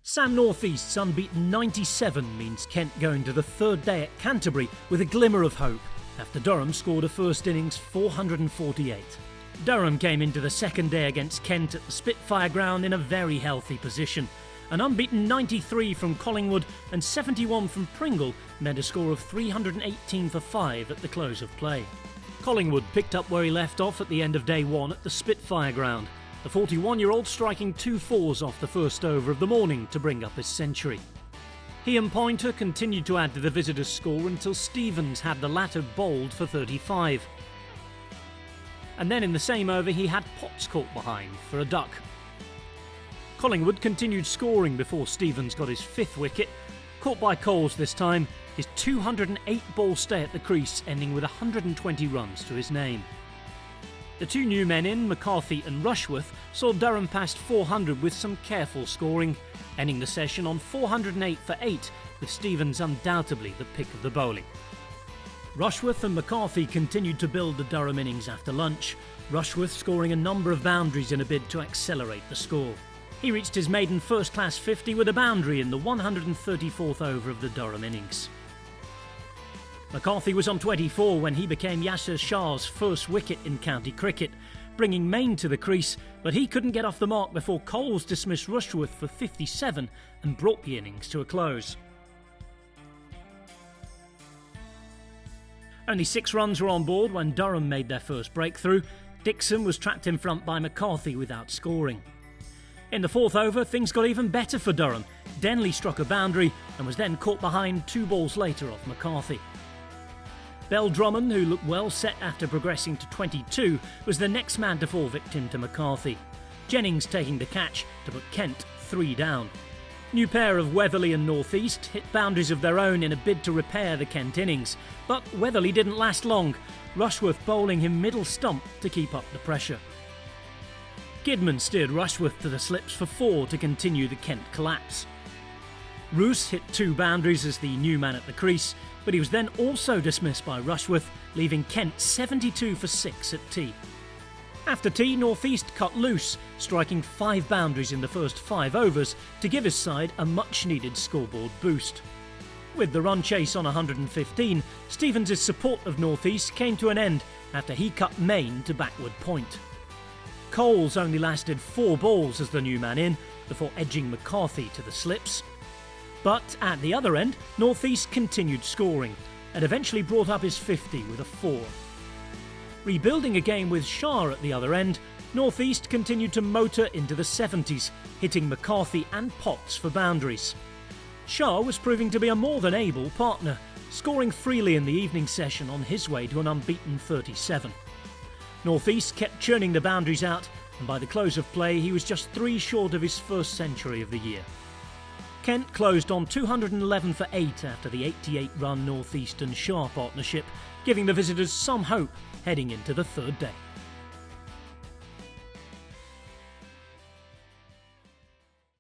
Sam North East's unbeaten 97 means Kent going to the third day at Canterbury with a glimmer of hope after Durham scored a first innings 448. Durham came into the second day against Kent at the Spitfire ground in a very healthy position. An unbeaten 93 from Collingwood and 71 from Pringle meant a score of 318 for 5 at the close of play. Collingwood picked up where he left off at the end of day one at the Spitfire ground, the 41-year-old striking 2 fours off the first over of the morning to bring up his century. He and Pointer continued to add to the visitors' score until Stevens had the latter bowled for 35. And then in the same over he had Potts caught behind for a duck. Collingwood continued scoring before Stevens got his 5th wicket, caught by Coles this time, his 208-ball stay at the crease ending with 120 runs to his name. The 2 new men in, McCarthy and Rushworth, saw Durham past 400 with some careful scoring, ending the session on 408 for 8, with Stevens undoubtedly the pick of the bowling. Rushworth and McCarthy continued to build the Durham innings after lunch, Rushworth scoring a number of boundaries in a bid to accelerate the score. He reached his maiden first-class 50 with a boundary in the 134th over of the Durham innings. McCarthy was on 24 when he became Yasir Shah's first wicket in county cricket, bringing Maine to the crease, but he couldn't get off the mark before Coles dismissed Rushworth for 57 and brought the innings to a close. Only 6 runs were on board when Durham made their first breakthrough. Dixon was trapped in front by McCarthy without scoring. In the 4th over, things got even better for Durham. Denley struck a boundary and was then caught behind 2 balls later off McCarthy. Bell Drummond, who looked well set after progressing to 22, was the next man to fall victim to McCarthy. Jennings taking the catch to put Kent 3 down. New pair of Weatherly and North East hit boundaries of their own in a bid to repair the Kent innings, but Weatherly didn't last long, Rushworth bowling him middle stump to keep up the pressure. Kidman steered Rushworth to the slips for 4 to continue the Kent collapse. Roos hit 2 boundaries as the new man at the crease, but he was then also dismissed by Rushworth, leaving Kent 72 for 6 at tea. After tea, North East cut loose, striking 5 boundaries in the first 5 overs to give his side a much-needed scoreboard boost. With the run chase on 115, Stevens' support of North East came to an end after he cut Maine to backward point. Coles only lasted 4 balls as the new man in, before edging McCarthy to the slips. But at the other end, North East continued scoring, and eventually brought up his 50 with a 4. Rebuilding again with Shah at the other end, North East continued to motor into the 70s, hitting McCarthy and Potts for boundaries. Shah was proving to be a more than able partner, scoring freely in the evening session on his way to an unbeaten 37. North East kept churning the boundaries out, and by the close of play he was just 3 short of his first century of the year. Kent closed on 211 for 8 after the 88-run North East and Shah partnership, giving the visitors some hope heading into the third day.